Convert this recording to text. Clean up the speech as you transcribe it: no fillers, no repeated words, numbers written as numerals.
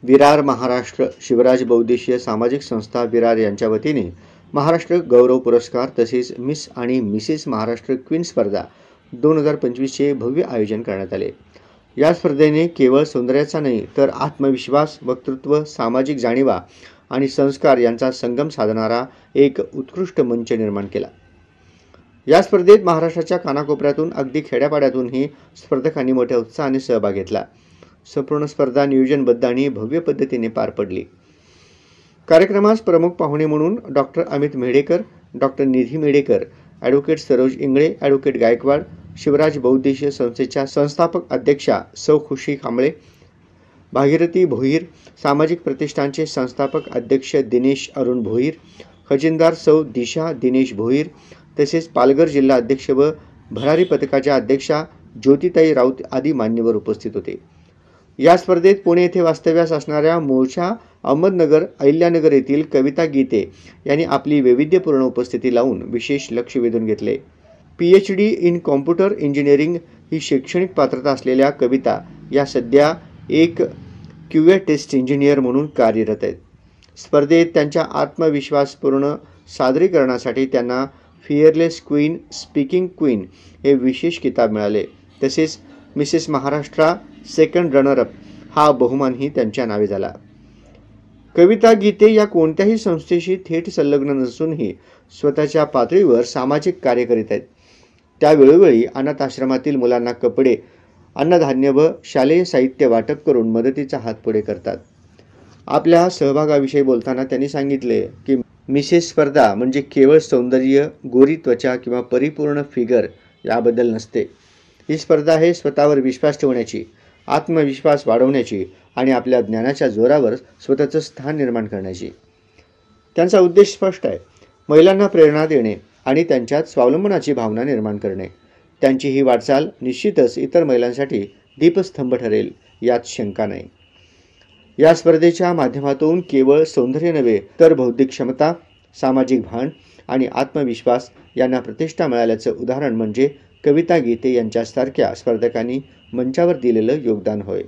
विरार महाराष्ट्र शिवराज बहुउद्देशीय सामाजिक संस्था विरार यांच्या वतीने महाराष्ट्र गौरव पुरस्कार तसेच मिस आणि मिसेस महाराष्ट्र क्वीन स्पर्धा 2025चे भव्य आयोजन करण्यात आले। या स्पर्धेने केवळ सौंदर्याचा नाही तर आत्मविश्वास, वक्तृत्व, सामाजिक जाणीवा आणि संस्कार यांचा संगम साधणारा एक उत्कृष्ट मंच निर्माण केला। या स्पर्धेत महाराष्ट्राच्या कानाकोपऱ्यातून अगदी खेड्यापाड्यातूनही स्पर्धकांनी मोठ्या उत्साहाने सहभाग घेतला। संपूर्ण स्पर्धा नियोजनबद्ध आणि भव्य पद्धतीने पार पडली। कार्यक्रमास प्रमुख पाहुणे म्हणून डॉक्टर अमित मेढेकर, डॉक्टर निधी मेढेकर, ॲडव्होकेट सरोज इंगळे, ॲडव्होकेट गायकवाड, शिवराज बहुउद्देशीय संस्थेच्या संस्थापक अध्यक्षा सौ खुशी कांबळे, भागीरथी भोईर, सामाजिक प्रतिष्ठानचे संस्थापक अध्यक्ष दिनेश अरुण भोईर, खजिनदार सौ दिशा दिनेश भोईर, तसेच पालघर जिल्हा अध्यक्ष व भरारी पथकाच्या अध्यक्षा ज्योतिताई राऊत आदी मान्यवर उपस्थित होते। या स्पर्धेत पुणे येथे वास्तव्यास असणाऱ्या मूळच्या अहमदनगर अहिल्यानगर येथील कविता गीते यांनी आपली वैविध्यपूर्ण उपस्थिती लावून विशेष लक्ष वेधून घेतले। PhD इन कॉम्प्युटर इंजिनिअरिंग ही शैक्षणिक पात्रता असलेल्या कविता या सध्या एक QA टेस्ट इंजिनियर म्हणून कार्यरत आहेत। स्पर्धेत त्यांच्या आत्मविश्वासपूर्ण सादरीकरणासाठी त्यांना फिअरलेस क्वीन, स्पीकिंग क्वीन हे विशेष किताब मिळाले। तसेच मिसेस महाराष्ट्र सेकंड रनरअप हा बहुमानही त्यांच्या नावे झाला। कविता गीते या कोणत्याही संस्थेशी थेट संलग्न नसूनही स्वतःच्या पातळीवर सामाजिक कार्य करीत आहेत। त्या वेळोवेळी अनाथ आश्रमातील मुलांना कपडे, अन्नधान्य व शालेय साहित्य वाटप करून मदतीचा हात पुढे करतात। आपल्या सहभागाविषयी बोलताना त्यांनी सांगितले की मिसेस स्पर्धा म्हणजे केवळ सौंदर्य, गोरी त्वचा किंवा परिपूर्ण फिगर याबद्दल नसते। ही स्पर्धा हे स्वतःवर विश्वास ठेवण्याची, आत्मविश्वास वाढवण्याची आणि आपल्या ज्ञानाच्या जोरावर स्वतःचं स्थान निर्माण करण्याची। त्यांचा उद्देश स्पष्ट आहे, महिलांना प्रेरणा देणे आणि त्यांच्यात स्वावलंबनाची भावना निर्माण करणे। त्यांची ही वाटचाल निश्चितच इतर महिलांसाठी दीपस्तंभ ठरेल यात शंका नाही। या स्पर्धेच्या माध्यमातून केवळ सौंदर्य नव्हे तर बौद्धिक क्षमता, सामाजिक भान आणि आत्मविश्वास यांना प्रतिष्ठा मिळाल्याचं उदाहरण म्हणजे कविता गीते यांच्यासारख्या स्पर्धकांनी मंचावर दिलेलं योगदान होय।